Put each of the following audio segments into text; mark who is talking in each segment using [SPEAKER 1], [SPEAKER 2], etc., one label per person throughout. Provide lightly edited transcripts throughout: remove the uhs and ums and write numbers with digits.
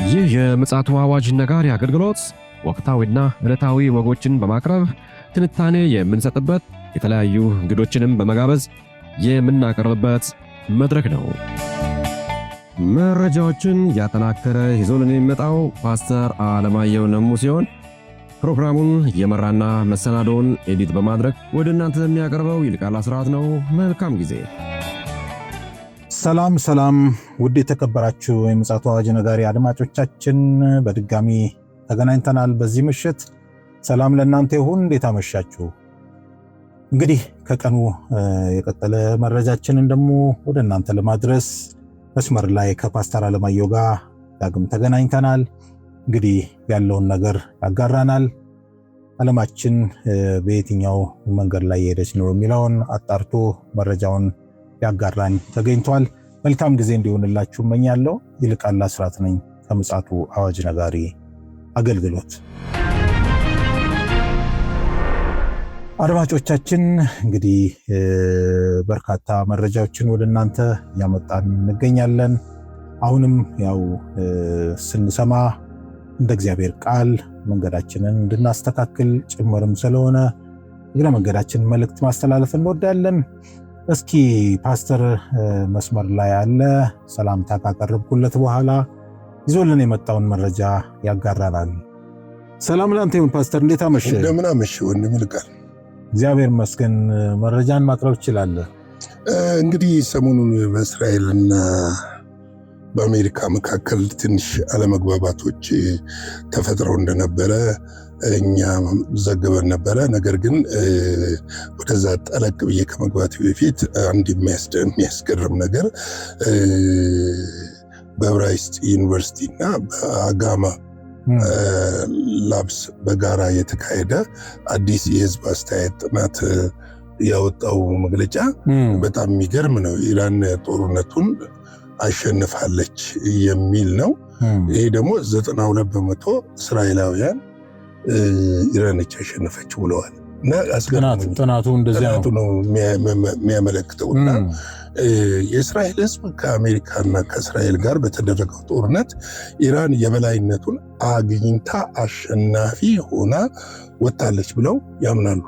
[SPEAKER 1] ይህ የምፅዓቱ አዋጅ ነጋሪ አገልግሎት ወቅታዊና ዕለታዊ ወጎችን በማቅረብ ትንታኔ የምንሰጥበት የተለያዩ እንግዶችንም በመጋበዝ የምናቀርብበት መድረክ ነው። መረጃዎችን ያጠናከረ ይዞልን የሚመጣው ፓስተር አለማየሁ ነሙ ሲሆን ፕሮግራሙን የመራና መሰናዶውን ኤዲት በማድረግ ወደ እናንተ የሚያቀርበው ይልቃል አስራት ነው። መልካም ጊዜ።
[SPEAKER 2] ሰላም ውድ የተከበራችሁ የምፅዓቱ አዋጅ ነጋሪ አድማጮቻችን በድጋሚ ተገናኝተናል። በዚህ ምሽት ሰላም ለእናንተ ይሁን። እንዴት አመሻችሁ? እንግዲህ ከቀኑ የቀጠለ መረጃችንን ደግሞ ወደ እናንተ ለማድረስ መስመር ላይ ከፓስተር አለማየሁ ጋር ዳግም ተገናኝተናል። እንግዲህ ያለውን ነገር ያጋራናል። ዓለማችን በየትኛው መንገድ ላይ የሄደች ነው የሚለውን አጣርቶ መረጃውን ያጋራን ተገኝቷል። መልካም ጊዜ እንዲሆንላችሁ እመኛለሁ። ይልቃል አስራት ነኝ ከምፅዓቱ አዋጅ ነጋሪ አገልግሎት። አድማጮቻችን እንግዲህ በርካታ መረጃዎችን ወደ እናንተ እያመጣን እንገኛለን። አሁንም ያው ስንሰማ እንደ እግዚአብሔር ቃል መንገዳችንን እንድናስተካክል ጭምርም ስለሆነ እግረ መንገዳችን መልእክት ማስተላለፍ እንወዳለን። እስኪ ፓስተር መስመር ላይ አለ። ሰላምታ ካቀረብኩለት በኋላ ይዞልን የመጣውን መረጃ ያጋራናል። ሰላም ላንተ ይሁን ፓስተር፣ እንዴት አመሸ?
[SPEAKER 3] እንደምን አመሸ ወንድም ይልቃል?
[SPEAKER 2] እግዚአብሔር ይመስገን። መረጃን ማቅረብ ትችላለህ?
[SPEAKER 3] እንግዲህ ሰሞኑን በእስራኤልና በአሜሪካ መካከል ትንሽ አለመግባባቶች ተፈጥረው እንደነበረ እኛ ዘግበን ነበረ። ነገር ግን ወደዛ ጠለቅ ብዬ ከመግባቴ በፊት አንድ የሚያስገርም ነገር በብራይስት ዩኒቨርሲቲ እና በአጋማ ላብስ በጋራ የተካሄደ አዲስ የህዝብ አስተያየት ጥናት ያወጣው መግለጫ በጣም የሚገርም ነው። ኢራን ጦርነቱን አሸንፋለች የሚል ነው። ይሄ ደግሞ 92% እስራኤላውያን ኢራንች አሸነፈች ብለዋል። እና
[SPEAKER 2] ጥናቱ እንደዚያ
[SPEAKER 3] ነው የሚያመለክተው። እና የእስራኤል ህዝብ ከአሜሪካና ከእስራኤል ጋር በተደረገው ጦርነት ኢራን የበላይነቱን አግኝታ አሸናፊ ሆና ወጣለች ብለው ያምናሉ።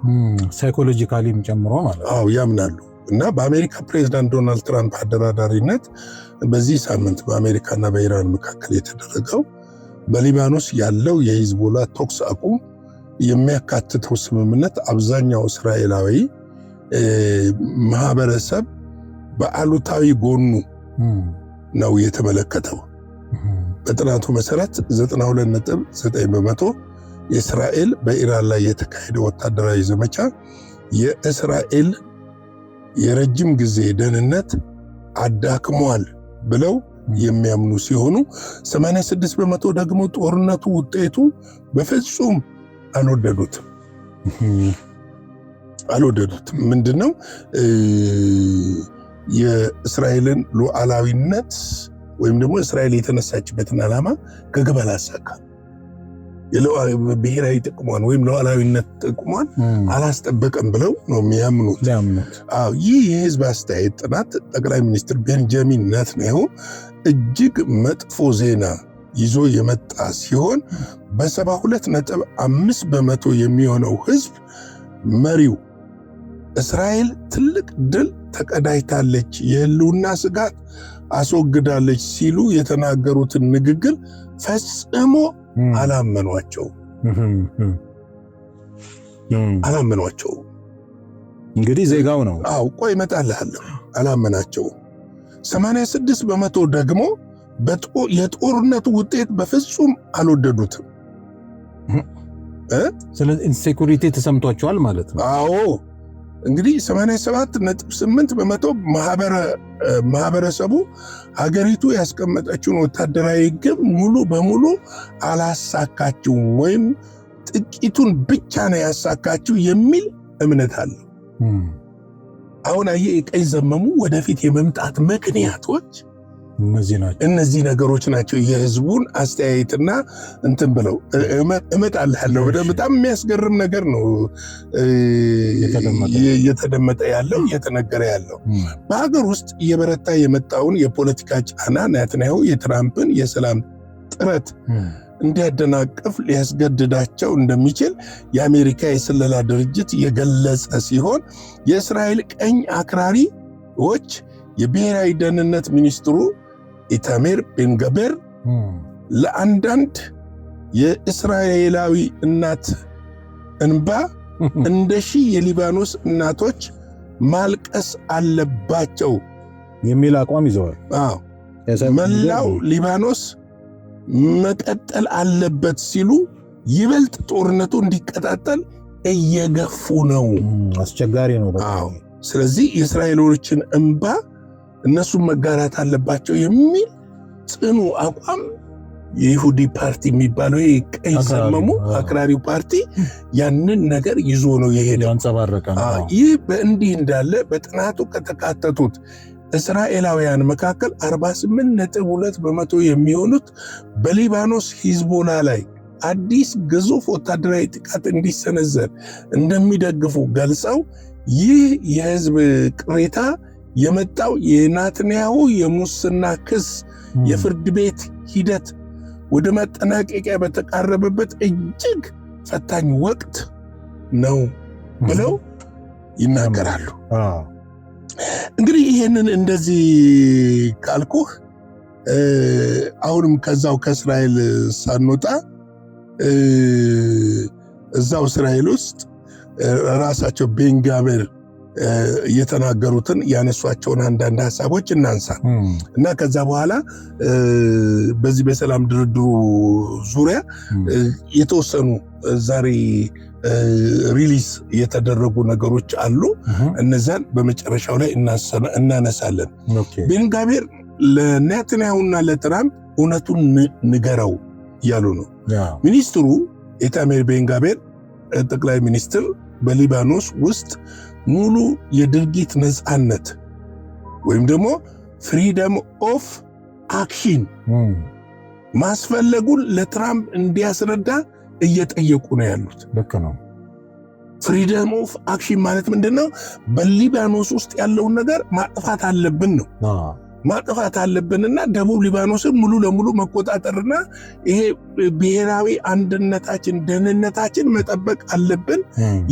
[SPEAKER 2] ሳይኮሎጂካሊም ጨምሮ ማለት ነው።
[SPEAKER 3] ያምናሉ። እና በአሜሪካ ፕሬዝዳንት ዶናልድ ትራምፕ አደራዳሪነት በዚህ ሳምንት በአሜሪካና በኢራን መካከል የተደረገው በሊባኖስ ያለው የሂዝቦላ ተኩስ አቁም የሚያካትተው ስምምነት አብዛኛው እስራኤላዊ ማህበረሰብ በአሉታዊ ጎኑ ነው የተመለከተው። በጥናቱ መሰረት 92.9% የእስራኤል በኢራን ላይ የተካሄደ ወታደራዊ ዘመቻ የእስራኤል የረጅም ጊዜ ደህንነት አዳክሟል ብለው የሚያምኑ ሲሆኑ 86% ደግሞ ጦርነቱ ውጤቱ በፍጹም አልወደዱትም። ምንድነው? የእስራኤልን ሉዓላዊነት ወይም ደግሞ እስራኤል የተነሳችበትን ዓላማ ከግብ አላሳካም፣ ብሔራዊ ጥቅሟን ወይም ሉዓላዊነት ጥቅሟን አላስጠበቀም ብለው ነው የሚያምኑት። ይህ የህዝብ አስተያየት ጥናት ጠቅላይ ሚኒስትር ቤንጃሚን ኔታንያሁ እጅግ መጥፎ ዜና ይዞ የመጣ ሲሆን በ72.5% የሚሆነው ህዝብ መሪው እስራኤል ትልቅ ድል ተቀዳጅታለች፣ የህልውና ስጋት አስወግዳለች ሲሉ የተናገሩትን ንግግር ፈጽሞ አላመኗቸውም።
[SPEAKER 2] እንግዲህ ዜጋው ነው።
[SPEAKER 3] ቆይ እመጣልሃለሁ። አላመናቸውም። 86% ደግሞ የጦርነቱ ውጤት በፍጹም አልወደዱትም።
[SPEAKER 2] ስለዚህ ኢንሴኩሪቲ ተሰምቷቸዋል ማለት ነው።
[SPEAKER 3] እንግዲህ 87.8% ማህበረሰቡ ሀገሪቱ ያስቀመጠችውን ወታደራዊ ግብ ሙሉ በሙሉ አላሳካችውም ወይም ጥቂቱን ብቻ ነው ያሳካችው የሚል እምነት አለው። አሁን የቀኝ ዘመሙ ወደፊት የመምጣት ምክንያቶች እነዚህ ነገሮች ናቸው። የህዝቡን አስተያየትና እንትን ብለው እመጣልሃለሁ። በጣም የሚያስገርም ነገር ነው እየተደመጠ ያለው እየተነገረ ያለው። በሀገር ውስጥ እየበረታ የመጣውን የፖለቲካ ጫና ኔታንያሁ የትራምፕን የሰላም ጥረት እንዲያደናቅፍ ሊያስገድዳቸው እንደሚችል የአሜሪካ የስለላ ድርጅት የገለጸ ሲሆን የእስራኤል ቀኝ አክራሪዎች የብሔራዊ ደህንነት ሚኒስትሩ ኢታሜር ቤንጋቤር ለአንዳንድ የእስራኤላዊ እናት እንባ እንደ ሺህ የሊባኖስ እናቶች ማልቀስ አለባቸው
[SPEAKER 2] የሚል አቋም ይዘዋል።
[SPEAKER 3] መላው ሊባኖስ መቀጠል አለበት ሲሉ ይበልጥ ጦርነቱ እንዲቀጣጠል እየገፉ ነው።
[SPEAKER 2] አስቸጋሪ ነው።
[SPEAKER 3] ስለዚህ የእስራኤሎችን እንባ እነሱም መጋራት አለባቸው የሚል ጽኑ አቋም የይሁዲ ፓርቲ የሚባለው ቀይ ዘመሙ አክራሪው ፓርቲ ያንን ነገር ይዞ ነው የሄደው።
[SPEAKER 2] ያንጸባረቀ ነው።
[SPEAKER 3] ይህ በእንዲህ እንዳለ በጥናቱ ከተካተቱት እስራኤላውያን መካከል 48.2% የሚሆኑት በሊባኖስ ሂዝቦላ ላይ አዲስ ግዙፍ ወታደራዊ ጥቃት እንዲሰነዘር እንደሚደግፉ ገልጸው ይህ የህዝብ ቅሬታ የመጣው የናትንያሁ የሙስና ክስ የፍርድ ቤት ሂደት ወደ መጠናቀቂያ በተቃረበበት እጅግ ፈታኝ ወቅት ነው ብለው ይናገራሉ። እንግዲህ ይሄንን እንደዚህ ካልኩህ አሁንም ከዛው ከእስራኤል ሳንወጣ እዛው እስራኤል ውስጥ ራሳቸው ቤንጋቤር የተናገሩትን ያነሷቸውን አንዳንድ ሐሳቦች እናንሳ እና ከዛ በኋላ በዚህ በሰላም ድርድሩ ዙሪያ የተወሰኑ ዛሬ ሪሊዝ የተደረጉ ነገሮች አሉ። እነዛን በመጨረሻው ላይ እናነሳለን። ቤንጋቤር ለኔታንያሁና ለትራምፕ እውነቱን ንገረው ያሉ ነው። ሚኒስትሩ ኢታሜር ቤንጋቤር ጠቅላይ ሚኒስትር በሊባኖስ ውስጥ ሙሉ የድርጊት ነፃነት ወይም ደግሞ ፍሪደም ኦፍ አክሽን ማስፈለጉን ለትራምፕ እንዲያስረዳ እየጠየቁ ነው ያሉት።
[SPEAKER 2] ልክ ነው።
[SPEAKER 3] ፍሪደም ኦፍ አክሽን ማለት ምንድነው? በሊባኖስ ውስጥ ያለውን ነገር ማጥፋት አለብን ነው። ማጥፋት አለብንና ደቡብ ሊባኖስን ሙሉ ለሙሉ መቆጣጠርና ይሄ ብሔራዊ አንድነታችን ደህንነታችን መጠበቅ አለብን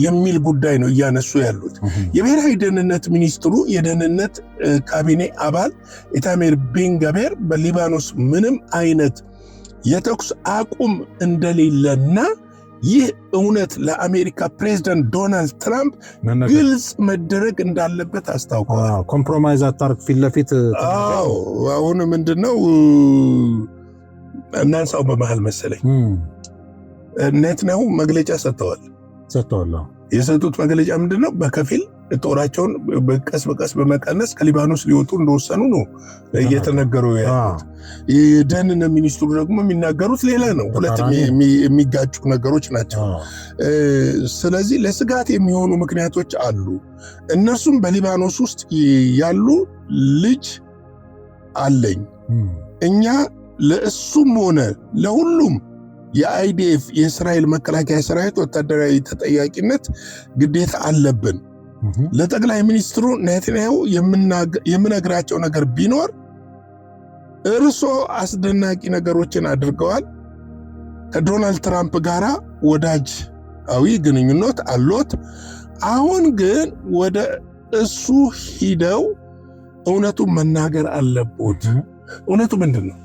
[SPEAKER 3] የሚል ጉዳይ ነው እያነሱ ያሉት። የብሔራዊ ደህንነት ሚኒስትሩ የደህንነት ካቢኔ አባል ኢታሜር ቤንጋቤር በሊባኖስ ምንም አይነት የተኩስ አቁም እንደሌለና ይህ እውነት ለአሜሪካ ፕሬዝዳንት ዶናልድ ትራምፕ ግልጽ መደረግ እንዳለበት አስታውቀዋል።
[SPEAKER 2] ኮምፕሮማይዝ አታርግ ፊት ለፊት።
[SPEAKER 3] አሁን ምንድነው እናንሳው በመሃል መሰለኝ ኔታንያሁ መግለጫ ሰጥተዋል። የሰጡት መግለጫ ምንድነው? በከፊል ጦራቸውን በቀስ በቀስ በመቀነስ ከሊባኖስ ሊወጡ እንደወሰኑ ነው እየተነገሩ ያሉት። የደህንነት ሚኒስትሩ ደግሞ የሚናገሩት ሌላ ነው። ሁለት የሚጋጩ ነገሮች ናቸው። ስለዚህ ለስጋት የሚሆኑ ምክንያቶች አሉ። እነርሱም በሊባኖስ ውስጥ ያሉ ልጅ አለኝ እኛ ለእሱም ሆነ ለሁሉም የአይዲኤፍ የእስራኤል መከላከያ ሰራዊት ወታደራዊ ተጠያቂነት ግዴታ አለብን። ለጠቅላይ ሚኒስትሩ ኔታንያሁ የምነግራቸው ነገር ቢኖር እርሶ አስደናቂ ነገሮችን አድርገዋል። ከዶናልድ ትራምፕ ጋር ወዳጃዊ ግንኙነት አሎት። አሁን ግን ወደ እሱ ሂደው እውነቱን መናገር አለቦት። እውነቱ ምንድን ነው?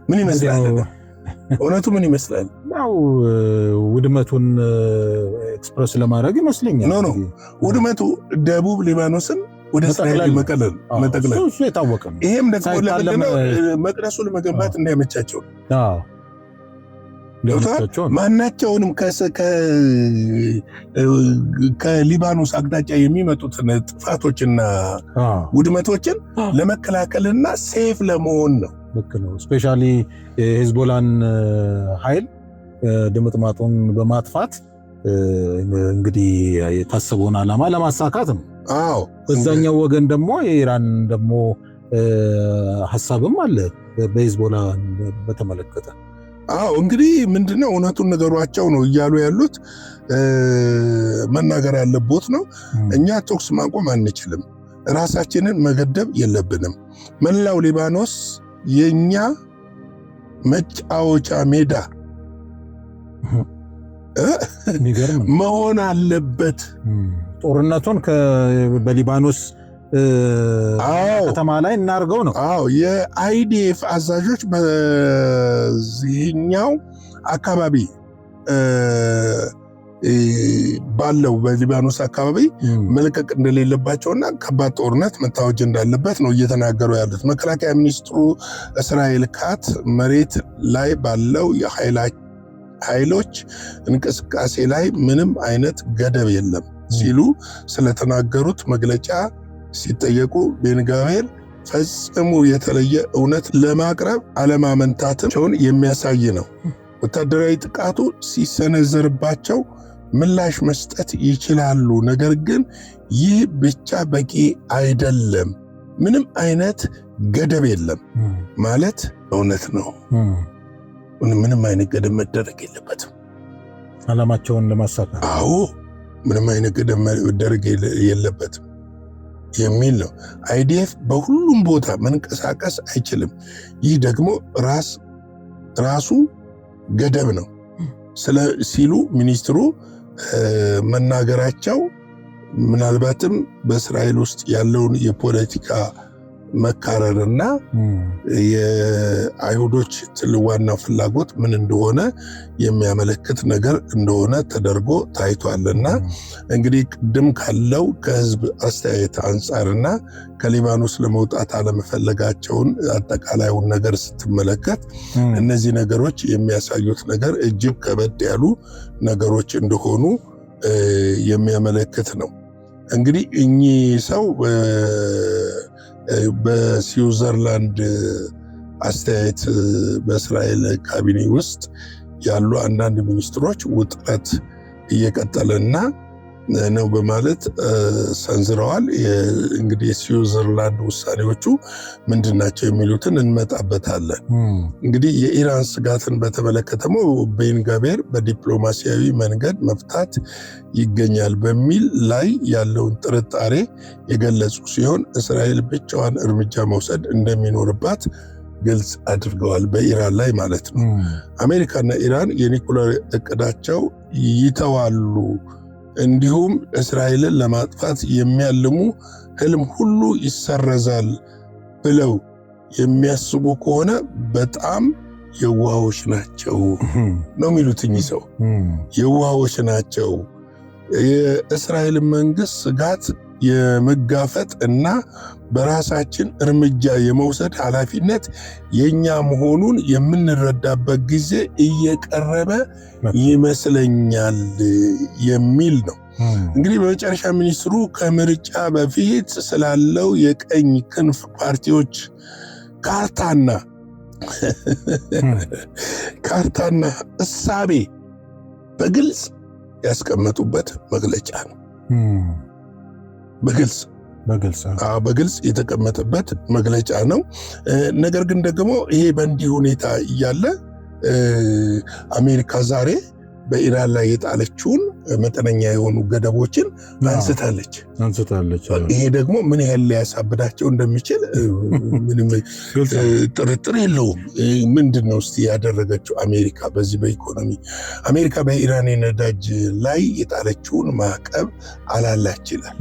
[SPEAKER 3] ምን ይመስላል? እውነቱ ምን ይመስላል?
[SPEAKER 2] ያው ውድመቱን ኤክስፕረስ ለማድረግ ይመስለኛል።
[SPEAKER 3] ኖ ውድመቱ ደቡብ ሊባኖስን ወደ እስራኤል መጠቅለል
[SPEAKER 2] እሱ የታወቀ ነው።
[SPEAKER 3] ይሄም ደግሞ ለምንድነው? መቅደሱን ለመገንባት እንዲያመቻቸው ማናቸውንም ከሊባኖስ አቅጣጫ የሚመጡትን ጥፋቶችና ውድመቶችን ለመከላከልና ሴፍ ለመሆን ነው።
[SPEAKER 2] ልክ ነው። ስፔሻሊ የሂዝቦላን ኃይል ድምጥማጡን በማጥፋት እንግዲህ የታሰበውን ዓላማ ለማሳካት ነው። በዛኛው ወገን ደግሞ የኢራን ደግሞ ሐሳብም አለ በሂዝቦላ በተመለከተ።
[SPEAKER 3] እንግዲህ ምንድነው እውነቱን ነገሯቸው ነው እያሉ ያሉት። መናገር ያለቦት ነው። እኛ ተኩስ ማቆም አንችልም፣ ራሳችንን መገደብ የለብንም። መላው ሊባኖስ የኛ መጫወቻ ሜዳ መሆን አለበት።
[SPEAKER 2] ጦርነቱን በሊባኖስ ከተማ ላይ እናርገው ነው።
[SPEAKER 3] የአይዲኤፍ አዛዦች በዚህኛው አካባቢ ባለው በሊባኖስ አካባቢ መልቀቅ እንደሌለባቸውና ከባድ ጦርነት መታወጅ እንዳለበት ነው እየተናገሩ ያሉት። መከላከያ ሚኒስትሩ እስራኤል ካት መሬት ላይ ባለው ኃይሎች እንቅስቃሴ ላይ ምንም አይነት ገደብ የለም ሲሉ ስለተናገሩት መግለጫ ሲጠየቁ ቤንጋቤር ፈጽሞ የተለየ እውነት ለማቅረብ አለማመንታታቸውን የሚያሳይ ነው። ወታደራዊ ጥቃቱ ሲሰነዘርባቸው ምላሽ መስጠት ይችላሉ፣ ነገር ግን ይህ ብቻ በቂ አይደለም፣ ምንም አይነት ገደብ የለም ማለት እውነት ነው። ምንም አይነት ገደብ መደረግ የለበትም
[SPEAKER 2] ዓላማቸውን ለማሳካት።
[SPEAKER 3] ምንም አይነት ገደብ መደረግ የለበትም የሚል ነው። አይዲኤፍ በሁሉም ቦታ መንቀሳቀስ አይችልም። ይህ ደግሞ ራሱ ገደብ ነው ሲሉ ሚኒስትሩ መናገራቸው ምናልባትም በእስራኤል ውስጥ ያለውን የፖለቲካ መካረርና የአይሁዶች ዋና ፍላጎት ምን እንደሆነ የሚያመለክት ነገር እንደሆነ ተደርጎ ታይቷልና እንግዲህ ቅድም ካለው ከህዝብ አስተያየት አንጻርና ከሊባኖስ ለመውጣት አለመፈለጋቸውን አጠቃላዩን ነገር ስትመለከት እነዚህ ነገሮች የሚያሳዩት ነገር እጅግ ከበድ ያሉ ነገሮች እንደሆኑ የሚያመለክት ነው። እንግዲህ እኚህ ሰው በስዊዘርላንድ አስተያየት በእስራኤል ካቢኔ ውስጥ ያሉ አንዳንድ ሚኒስትሮች ውጥረት እየቀጠለና ነው በማለት ሰንዝረዋል። እንግዲህ የስዊዘርላንድ ውሳኔዎቹ ምንድናቸው የሚሉትን እንመጣበታለን። እንግዲህ የኢራን ስጋትን በተመለከተሞ ቤንጋቤር በዲፕሎማሲያዊ መንገድ መፍታት ይገኛል በሚል ላይ ያለውን ጥርጣሬ የገለጹ ሲሆን እስራኤል ብቻዋን እርምጃ መውሰድ እንደሚኖርባት ግልጽ አድርገዋል። በኢራን ላይ ማለት ነው። አሜሪካና ኢራን የኒኩሌር እቅዳቸው ይተዋሉ፣ እንዲሁም እስራኤልን ለማጥፋት የሚያልሙ ህልም ሁሉ ይሰረዛል ብለው የሚያስቡ ከሆነ በጣም የዋሆች ናቸው ነው የሚሉት እኚህ ሰው። የዋሆች ናቸው። የእስራኤል መንግስት ስጋት የመጋፈጥ እና በራሳችን እርምጃ የመውሰድ ኃላፊነት የኛ መሆኑን የምንረዳበት ጊዜ እየቀረበ ይመስለኛል የሚል ነው። እንግዲህ በመጨረሻ ሚኒስትሩ ከምርጫ በፊት ስላለው የቀኝ ክንፍ ፓርቲዎች ካርታና እሳቤ በግልጽ ያስቀመጡበት መግለጫ ነው። በግልጽ የተቀመጠበት መግለጫ ነው። ነገር ግን ደግሞ ይሄ በእንዲህ ሁኔታ እያለ አሜሪካ ዛሬ በኢራን ላይ የጣለችውን መጠነኛ የሆኑ ገደቦችን አንስታለች። ይሄ ደግሞ ምን ያህል ሊያሳብዳቸው እንደሚችል ምንም ጥርጥር የለውም። ምንድን ነው እስቲ ያደረገችው አሜሪካ? በዚህ በኢኮኖሚ አሜሪካ በኢራን የነዳጅ ላይ የጣለችውን ማዕቀብ አላላች ይላል።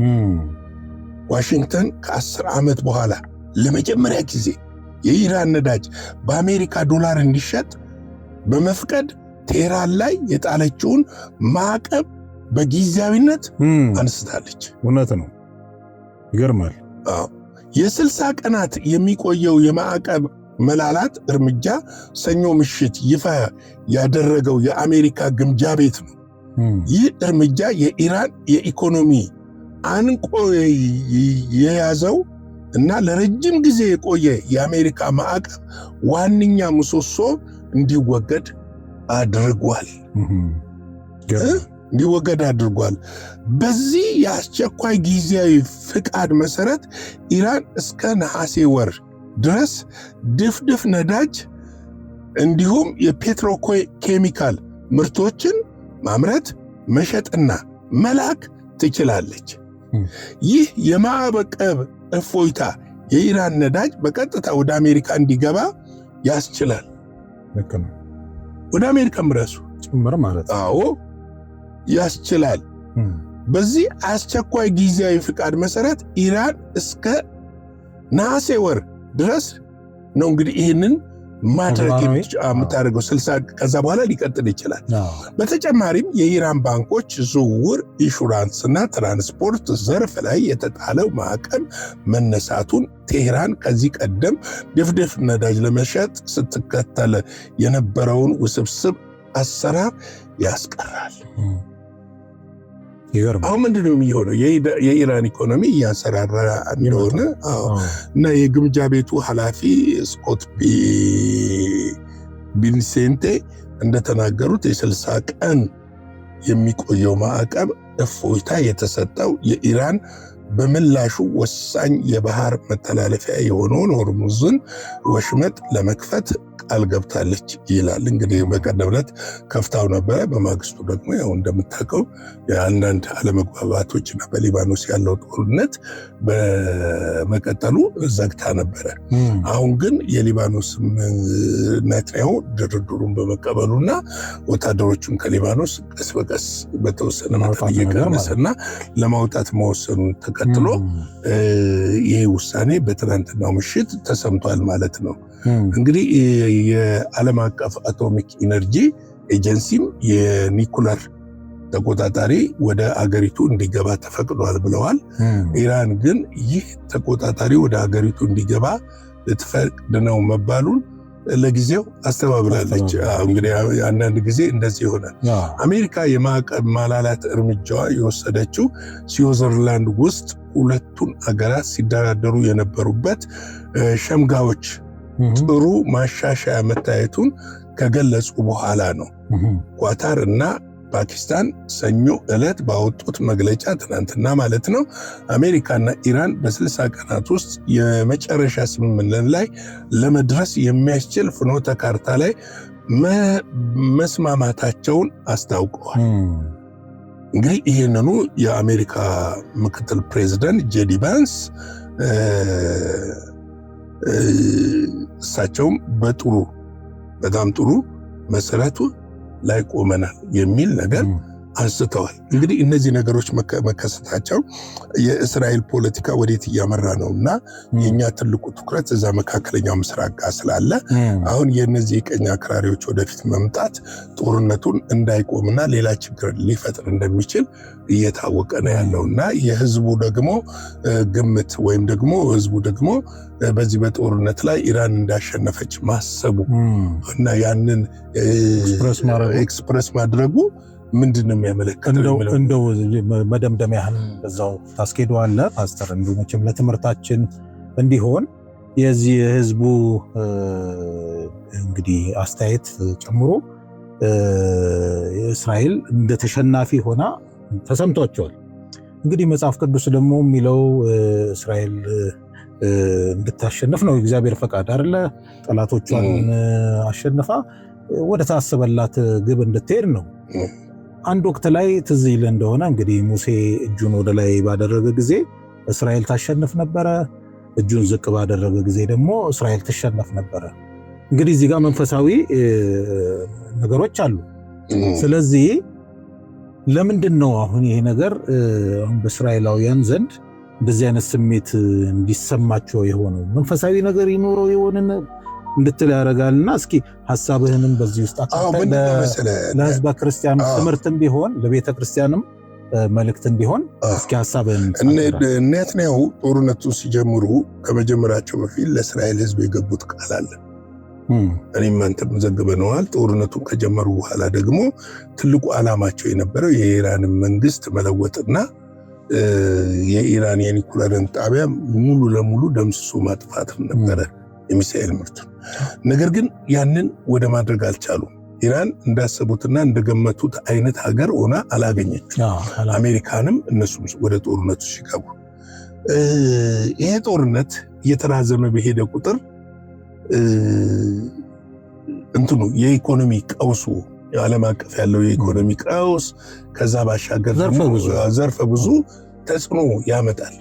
[SPEAKER 3] ዋሽንግተን ከ10 ዓመት በኋላ ለመጀመሪያ ጊዜ የኢራን ነዳጅ በአሜሪካ ዶላር እንዲሸጥ በመፍቀድ ቴህራን ላይ የጣለችውን ማዕቀብ በጊዜያዊነት አንስታለች።
[SPEAKER 2] እውነት ነው። ይገርማል።
[SPEAKER 3] የ60 ቀናት የሚቆየው የማዕቀብ መላላት እርምጃ ሰኞ ምሽት ይፋ ያደረገው የአሜሪካ ግምጃ ቤት ነው። ይህ እርምጃ የኢራን የኢኮኖሚ አንቆ የያዘው እና ለረጅም ጊዜ የቆየ የአሜሪካ ማዕቀብ ዋነኛ ምሰሶ እንዲወገድ አድርጓል። በዚህ የአስቸኳይ ጊዜያዊ ፍቃድ መሰረት ኢራን እስከ ነሐሴ ወር ድረስ ድፍድፍ ነዳጅ እንዲሁም የፔትሮኬሚካል ምርቶችን ማምረት፣ መሸጥና መላክ ትችላለች። ይህ የማዕቀብ እፎይታ የኢራን ነዳጅ በቀጥታ ወደ አሜሪካ እንዲገባ ያስችላል።
[SPEAKER 2] ልክ ነው።
[SPEAKER 3] ወደ አሜሪካም ራሱ
[SPEAKER 2] ጭምር ማለት ነው።
[SPEAKER 3] አዎ ያስችላል። በዚህ አስቸኳይ ጊዜያዊ ፍቃድ መሰረት ኢራን እስከ ነሐሴ ወር ድረስ ነው እንግዲህ ይህንን ማድረግ የምታደርገው 60 ከዛ በኋላ ሊቀጥል ይችላል። በተጨማሪም የኢራን ባንኮች ዝውውር፣ ኢንሹራንስና ትራንስፖርት ዘርፍ ላይ የተጣለው ማዕቀብ መነሳቱን ቴህራን ከዚህ ቀደም ድፍድፍ ነዳጅ ለመሸጥ ስትከተል የነበረውን ውስብስብ አሰራር ያስቀራል። አሁን ምንድነው የሚሆነው? የኢራን ኢኮኖሚ እያንሰራራ እንደሆነ እና የግምጃ ቤቱ ኃላፊ ስኮት ቢንሴንቴ እንደተናገሩት የ60 ቀን የሚቆየው ማዕቀብ እፎይታ የተሰጠው የኢራን በምላሹ ወሳኝ የባህር መተላለፊያ የሆነውን ሆርሙዝን ወሽመጥ ለመክፈት ቃል ገብታለች ይላል። እንግዲህ በቀደም ዕለት ከፍታው ነበረ። በማግስቱ ደግሞ ያው እንደምታውቀው የአንዳንድ አለመግባባቶችና በሊባኖስ ያለው ጦርነት በመቀጠሉ ዘግታ ነበረ። አሁን ግን የሊባኖስ ኔታንያሁ ድርድሩን በመቀበሉና ወታደሮቹን ከሊባኖስ ቀስ በቀስ በተወሰነ መጠን እየቀነሰና ለማውጣት መወሰኑን ተከትሎ ይህ ውሳኔ በትናንትናው ምሽት ተሰምቷል ማለት ነው። እንግዲህ የዓለም አቀፍ አቶሚክ ኢነርጂ ኤጀንሲም የኒኩለር ተቆጣጣሪ ወደ አገሪቱ እንዲገባ ተፈቅዷል ብለዋል። ኢራን ግን ይህ ተቆጣጣሪ ወደ አገሪቱ እንዲገባ ልትፈቅድ ነው መባሉን ለጊዜው አስተባብላለች። እንግዲህ አንዳንድ ጊዜ እንደዚህ ይሆናል። አሜሪካ የማዕቀብ ማላላት እርምጃዋ የወሰደችው ስዊዘርላንድ ውስጥ ሁለቱን አገራት ሲደራደሩ የነበሩበት ሸምጋዮች ጥሩ ማሻሻያ መታየቱን ከገለጹ በኋላ ነው። ኳታር እና ፓኪስታን ሰኞ ዕለት ባወጡት መግለጫ ትናንትና ማለት ነው አሜሪካና ኢራን በ60 ቀናት ውስጥ የመጨረሻ ስምምነት ላይ ለመድረስ የሚያስችል ፍኖተ ካርታ ላይ መስማማታቸውን አስታውቀዋል። እንግዲህ ይህንኑ የአሜሪካ ምክትል ፕሬዚደንት ጄዲ ቫንስ እሳቸውም በጣም ጥሩ መሰረቱ ላይ ቆመናል የሚል ነገር አንስተዋል። እንግዲህ እነዚህ ነገሮች መከሰታቸው የእስራኤል ፖለቲካ ወዴት እያመራ ነው እና የኛ ትልቁ ትኩረት እዛ መካከለኛው ምስራቅ ጋር ስላለ አሁን የነዚህ የቀኝ አክራሪዎች ወደፊት መምጣት ጦርነቱን እንዳይቆምና ሌላ ችግር ሊፈጥር እንደሚችል እየታወቀ ነው ያለው እና የህዝቡ ደግሞ ግምት ወይም ደግሞ ህዝቡ ደግሞ በዚህ በጦርነት ላይ ኢራን እንዳሸነፈች ማሰቡ እና ያንን ኤክስፕረስ ማድረጉ ምንድነው የሚያመለክተው?
[SPEAKER 2] እንደው መደምደሚያህን በዛው ታስኬደዋለህ ፓስተር። እንደው መቼም ለትምህርታችን እንዲሆን የዚህ የህዝቡ እንግዲህ አስተያየት ጨምሮ እስራኤል እንደ ተሸናፊ ሆና ተሰምቷቸዋል። እንግዲህ መጽሐፍ ቅዱስ ደግሞ የሚለው እስራኤል እንድታሸንፍ ነው የእግዚአብሔር ፈቃድ አይደለ? ጠላቶቿን አሸንፋ ወደ ታሰበላት ግብ እንድትሄድ ነው። አንድ ወቅት ላይ ትዝ ይል እንደሆነ እንግዲህ ሙሴ እጁን ወደ ላይ ባደረገ ጊዜ እስራኤል ታሸንፍ ነበረ፣ እጁን ዝቅ ባደረገ ጊዜ ደግሞ እስራኤል ትሸነፍ ነበረ። እንግዲህ እዚህ ጋር መንፈሳዊ ነገሮች አሉ። ስለዚህ ለምንድን ነው አሁን ይሄ ነገር አሁን በእስራኤላውያን ዘንድ እንደዚህ አይነት ስሜት እንዲሰማቸው የሆነው? መንፈሳዊ ነገር ይኖረው የሆነን እንድትል ያደርጋልና እስኪ ሐሳብህንም በዚህ ውስጥ አካተህ ለህዝበ ክርስቲያኑ ትምህርትም ቢሆን ለቤተ ክርስቲያንም መልእክትም ቢሆን እስኪ ሐሳብህን
[SPEAKER 3] ኔታንያሁ ጦርነቱን ሲጀምሩ ከመጀመራቸው በፊት ለእስራኤል ህዝብ የገቡት ቃል አለ። እኔም አንተም ዘግበነዋል። ጦርነቱን ከጀመሩ በኋላ ደግሞ ትልቁ ዓላማቸው የነበረው የኢራንን መንግስት መለወጥና የኢራን የኒኩለርን ጣቢያ ሙሉ ለሙሉ ደምስሶ ማጥፋትም ነበረ የሚሳኤል ምርቱ። ነገር ግን ያንን ወደ ማድረግ አልቻሉም። ኢራን እንዳሰቡትና እንደገመቱት አይነት ሀገር ሆና አላገኘችም። አሜሪካንም እነሱም ወደ ጦርነቱ ሲገቡ ይሄ ጦርነት እየተራዘመ በሄደ ቁጥር እንትኑ የኢኮኖሚ ቀውሱ የዓለም አቀፍ ያለው የኢኮኖሚ ቀውስ ከዛ ባሻገር ዘርፈ ብዙ ተጽዕኖ ያመጣል።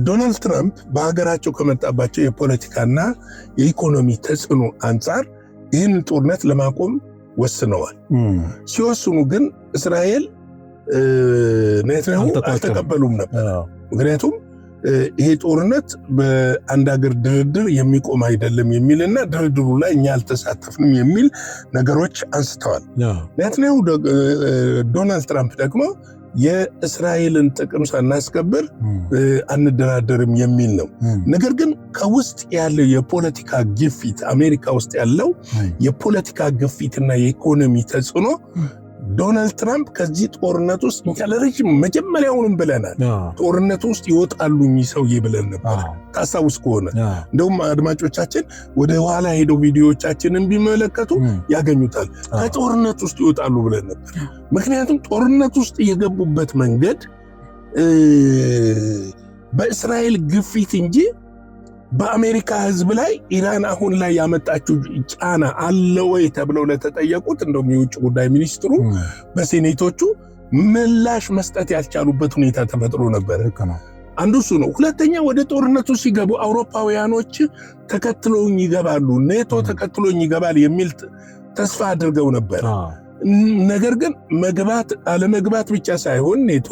[SPEAKER 3] ዶናልድ ትራምፕ በሀገራቸው ከመጣባቸው የፖለቲካና የኢኮኖሚ ተጽዕኖ አንጻር ይህን ጦርነት ለማቆም ወስነዋል። ሲወስኑ ግን እስራኤል ኔታንያሁ አልተቀበሉም ነበር። ምክንያቱም ይሄ ጦርነት በአንድ ሀገር ድርድር የሚቆም አይደለም የሚልና ድርድሩ ላይ እኛ አልተሳተፍንም የሚል ነገሮች አንስተዋል። ኔታንያሁ ዶናልድ ትራምፕ ደግሞ የእስራኤልን ጥቅም ሳናስከብር አንደራደርም የሚል ነው። ነገር ግን ከውስጥ ያለው የፖለቲካ ግፊት አሜሪካ ውስጥ ያለው የፖለቲካ ግፊትና የኢኮኖሚ ተጽዕኖ ዶናልድ ትራምፕ ከዚህ ጦርነት ውስጥ ለረጅም መጀመሪያውንም ብለናል፣ ጦርነት ውስጥ ይወጣሉ ሰውዬ ብለን ነበር። ታስታውስ ከሆነ እንደውም አድማጮቻችን ወደ ኋላ ሄደው ቪዲዮዎቻችንን ቢመለከቱ ያገኙታል። ከጦርነት ውስጥ ይወጣሉ ብለን ነበር። ምክንያቱም ጦርነት ውስጥ የገቡበት መንገድ በእስራኤል ግፊት እንጂ በአሜሪካ ሕዝብ ላይ ኢራን አሁን ላይ ያመጣችው ጫና አለ ወይ ተብለው ለተጠየቁት እንደውም የውጭ ጉዳይ ሚኒስትሩ በሴኔቶቹ ምላሽ መስጠት ያልቻሉበት ሁኔታ ተፈጥሮ ነበር። አንዱ እሱ ነው። ሁለተኛ ወደ ጦርነቱ ሲገቡ አውሮፓውያኖች ተከትሎኝ ይገባሉ፣ ኔቶ ተከትሎኝ ይገባል የሚል ተስፋ አድርገው ነበር። ነገር ግን አለመግባት ብቻ ሳይሆን ኔቶ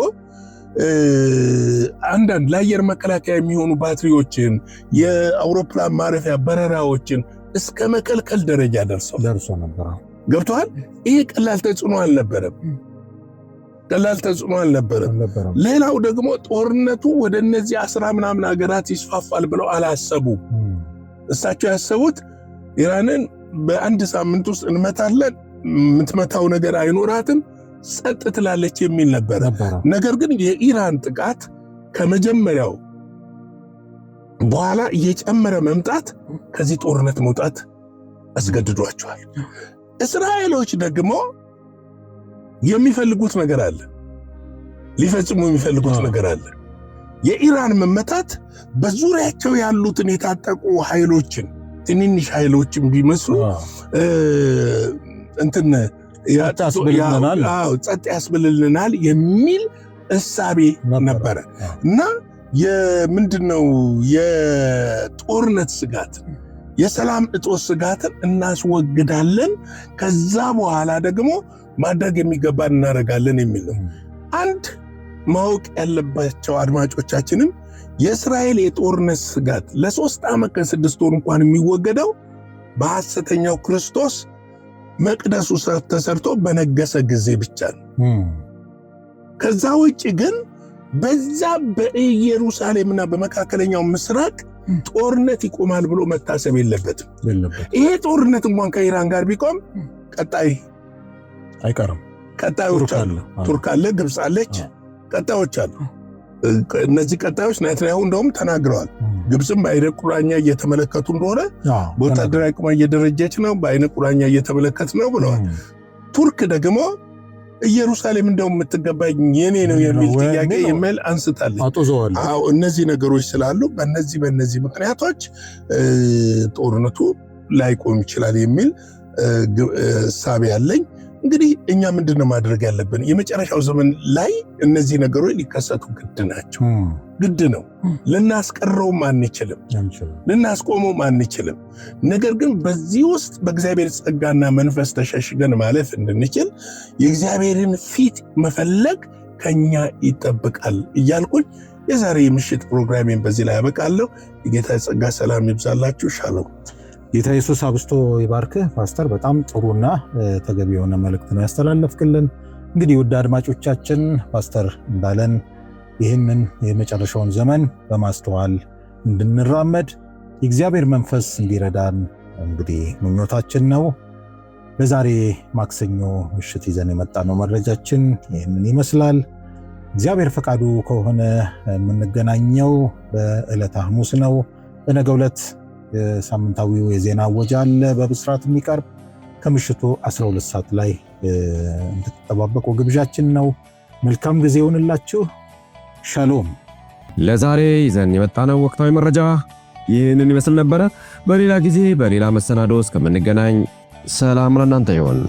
[SPEAKER 3] አንዳንድ ለአየር መከላከያ የሚሆኑ ባትሪዎችን የአውሮፕላን ማረፊያ በረራዎችን እስከ መከልከል ደረጃ ደርሶ ነበር። ገብቷል። ይሄ ቀላል ተጽዕኖ አልነበረም። ሌላው ደግሞ ጦርነቱ ወደ እነዚህ 10 ምናምን ሀገራት ይስፋፋል ብለው አላሰቡ። እሳቸው ያሰቡት ኢራንን በአንድ ሳምንት ውስጥ እንመታለን፣ የምትመታው ነገር አይኖራትም፣ ጸጥ ትላለች የሚል ነበር። ነገር ግን የኢራን ጥቃት ከመጀመሪያው በኋላ እየጨመረ መምጣት ከዚህ ጦርነት መውጣት አስገድዷቸዋል። እስራኤሎች ደግሞ የሚፈልጉት ነገር አለ፣ ሊፈጽሙ የሚፈልጉት ነገር አለ። የኢራን መመታት በዙሪያቸው ያሉትን የታጠቁ ኃይሎችን ትንንሽ ኃይሎችን ቢመስሉ ጸጥ ያስብልልናል የሚል እሳቤ ነበረ እና ምንድነው የጦርነት ስጋት የሰላም እጦት ስጋትን እናስወግዳለን፣ ከዛ በኋላ ደግሞ ማድረግ የሚገባ እናደርጋለን የሚል ነው። አንድ ማወቅ ያለባቸው አድማጮቻችንም የእስራኤል የጦርነት ስጋት ለ3 ዓመት ከ6 ወር እንኳን የሚወገደው በሐሰተኛው ክርስቶስ መቅደሱ ተሰርቶ በነገሰ ጊዜ ብቻ ነው። ከዛ ውጭ ግን በዛ በኢየሩሳሌምና በመካከለኛው ምስራቅ ጦርነት ይቆማል ብሎ መታሰብ የለበትም። ይሄ ጦርነት እንኳን ከኢራን ጋር ቢቆም ቀጣይ አይቀርም። ቀጣዮች አሉ። ቱርክ አለ፣ ግብፅ አለች፣ ቀጣዮች አሉ። እነዚህ ቀጣዮች ኔታንያሁ እንደውም ተናግረዋል። ግብፅም በአይነ ቁራኛ እየተመለከቱ እንደሆነ በወታደራዊ ቁማ እየደረጀች ነው፣ በአይነ ቁራኛ እየተመለከት ነው ብለዋል። ቱርክ ደግሞ ኢየሩሳሌም እንደውም የምትገባኝ የኔ ነው የሚል ጥያቄ የሚል አንስታለች። አዎ እነዚህ ነገሮች ስላሉ በእነዚህ ምክንያቶች ጦርነቱ ላይቆም ይችላል የሚል ሳቢ ያለኝ። እንግዲህ እኛ ምንድነው ማድረግ ያለብን? የመጨረሻው ዘመን ላይ እነዚህ ነገሮች ሊከሰቱ ግድ ነው። ልናስቀረውም አንችልም፣ ልናስቆመውም አንችልም። ነገር ግን በዚህ ውስጥ በእግዚአብሔር ጸጋና መንፈስ ተሸሽገን ማለፍ እንድንችል የእግዚአብሔርን ፊት መፈለግ ከኛ ይጠብቃል እያልኩኝ የዛሬ የምሽት ፕሮግራሜን በዚህ ላይ ያበቃለሁ። የጌታ ጸጋ ሰላም ይብዛላችሁ። ሻሎም።
[SPEAKER 2] ጌታ ኢየሱስ አብስቶ ይባርክህ ፓስተር። በጣም ጥሩና ተገቢ የሆነ መልእክት ነው ያስተላለፍክልን። እንግዲህ ውድ አድማጮቻችን ፓስተር እንዳለን ይህንን የመጨረሻውን ዘመን በማስተዋል እንድንራመድ የእግዚአብሔር መንፈስ እንዲረዳን እንግዲህ ምኞታችን ነው። በዛሬ ማክሰኞ ምሽት ይዘን የመጣነው መረጃችን ይህንን ይመስላል። እግዚአብሔር ፈቃዱ ከሆነ የምንገናኘው በዕለተ ሐሙስ ነው። በነገው ዕለት ሳምንታዊው የዜና አወጃ አለ በብስራት የሚቀርብ ከምሽቱ 12 ሰዓት ላይ እንድትጠባበቁ ግብዣችን ነው። መልካም ጊዜ ይሁንላችሁ። ሻሎም።
[SPEAKER 1] ለዛሬ ይዘን የመጣነው ወቅታዊ መረጃ ይህንን ይመስል ነበረ። በሌላ ጊዜ በሌላ መሰናዶ እስከምንገናኝ ሰላም ለእናንተ ይሁን።